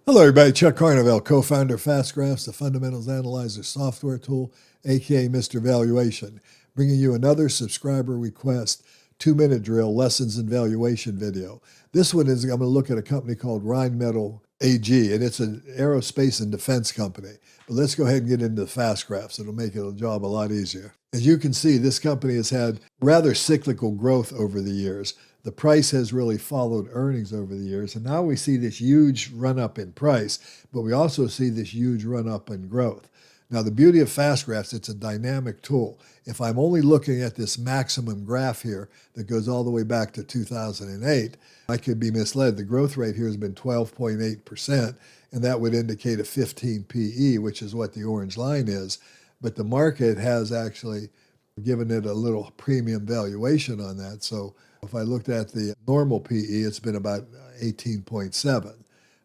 Hello, everybody. Chuck Carnevale, co-founder of FastGraphs, the Fundamentals Analyzer software tool, aka Mr. Valuation, bringing you another subscriber request 2-minute drill lessons in valuation video. This one is, I'm going to look at a company called Rheinmetall AG, and it's an aerospace and defense company. But let's go ahead and get into the FastGraphs. It'll make the job a lot easier. As you can see, this company has had rather cyclical growth over the years. The price has really followed earnings over the years, and now we see this huge run-up in price, but we also see this huge run-up in growth. Now, the beauty of FastGraphs, it's a dynamic tool. If I'm only looking at this maximum graph here that goes all the way back to 2008, I could be misled. The growth rate here has been 12.8%, and that would indicate a 15 PE, which is what the orange line is. But the market has actually given it a little premium valuation on that. So if I looked at the normal PE, it's been about 18.7.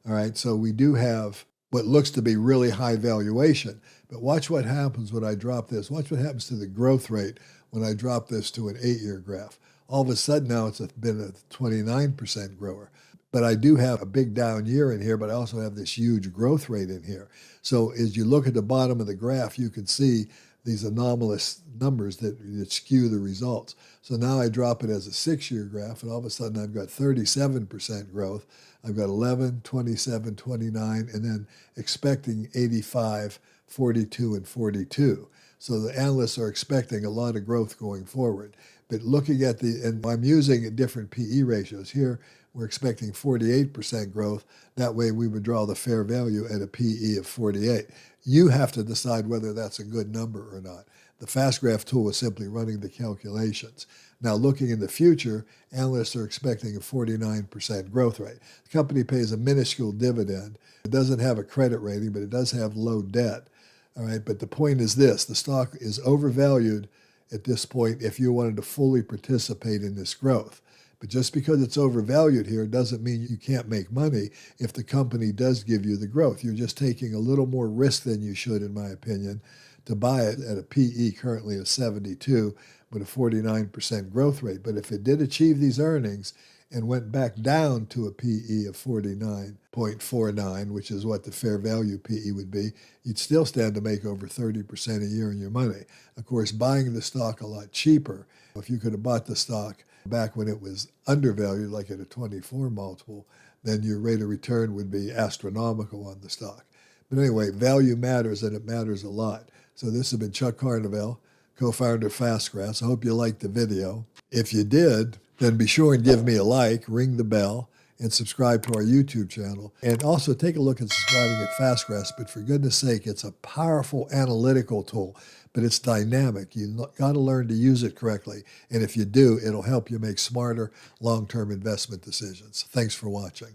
All right, so we do have what looks to be really high valuation. But watch what happens when I drop this. Watch what happens to the growth rate when I drop this to an 8-year graph. All of a sudden now it's been a 29% grower. But I do have a big down year in here, but I also have this huge growth rate in here. So as you look at the bottom of the graph, you can see these anomalous numbers that skew the results. So now I drop it as a 6-year graph, and all of a sudden I've got 37% growth. I've got 11, 27, 29, and then expecting 85, 42, and 42. So the analysts are expecting a lot of growth going forward. But looking at and I'm using different PE ratios here, we're expecting 48% growth. That way we would draw the fair value at a PE of 48. You have to decide whether that's a good number or not. The FastGraph tool is simply running the calculations. Now, looking in the future, analysts are expecting a 49% growth rate. The company pays a minuscule dividend. It doesn't have a credit rating, but it does have low debt. All right, but the point is this: the stock is overvalued at this point if you wanted to fully participate in this growth. But just because it's overvalued here doesn't mean you can't make money if the company does give you the growth. You're just taking a little more risk than you should, in my opinion, to buy it at a PE currently of 72 with a 49% growth rate. But if it did achieve these earnings and went back down to a PE of 49.49, which is what the fair value PE would be, you'd still stand to make over 30% a year in your money. Of course, buying the stock a lot cheaper, if you could have bought the stock back when it was undervalued, like at a 24 multiple, then your rate of return would be astronomical on the stock. But anyway, value matters, and it matters a lot. So this has been Chuck Carnevale, co-founder of FastGraphs. I hope you liked the video. If you did, then be sure and give me a like, ring the bell, and subscribe to our YouTube channel. And also take a look at subscribing at FastGraphs, but for goodness sake, it's a powerful analytical tool, but it's dynamic. You've got to learn to use it correctly. And if you do, it'll help you make smarter long-term investment decisions. Thanks for watching.